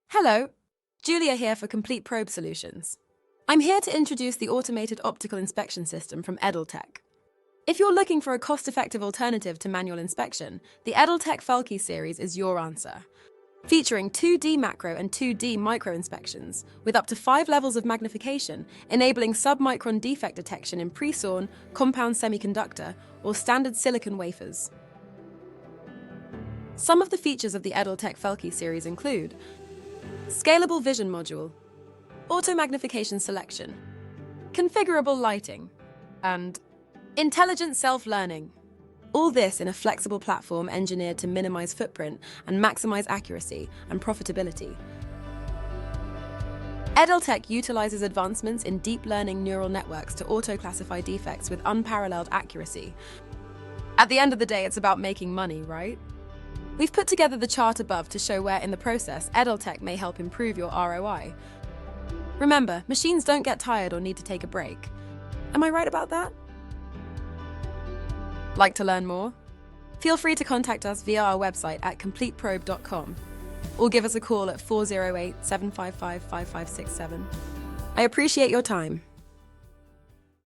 Hello, Julia here for Complete Probe Solutions. I'm here to introduce the automated optical inspection system from Edelteq. If you're looking for a cost-effective alternative to manual inspection, the Edelteq i-Falke series is your answer. Featuring 2D macro and 2D micro inspections, with up to 5 levels of magnification, enabling submicron defect detection in pre-sawn, compound semiconductor, or standard silicon wafers. Some of the features of the Edelteq i-Falke series include scalable vision module, auto-magnification selection, configurable lighting, and intelligent self-learning. All this in a flexible platform engineered to minimize footprint and maximize accuracy and profitability. Edelteq utilizes advancements in deep learning neural networks to auto-classify defects with unparalleled accuracy. At the end of the day, it's about making money, right? We've put together the chart above to show where in the process Edelteq may help improve your ROI. Remember, machines don't get tired or need to take a break. Am I right about that? Like to learn more? Feel free to contact us via our website at completeprobe.com or give us a call at 408-755-5567. I appreciate your time.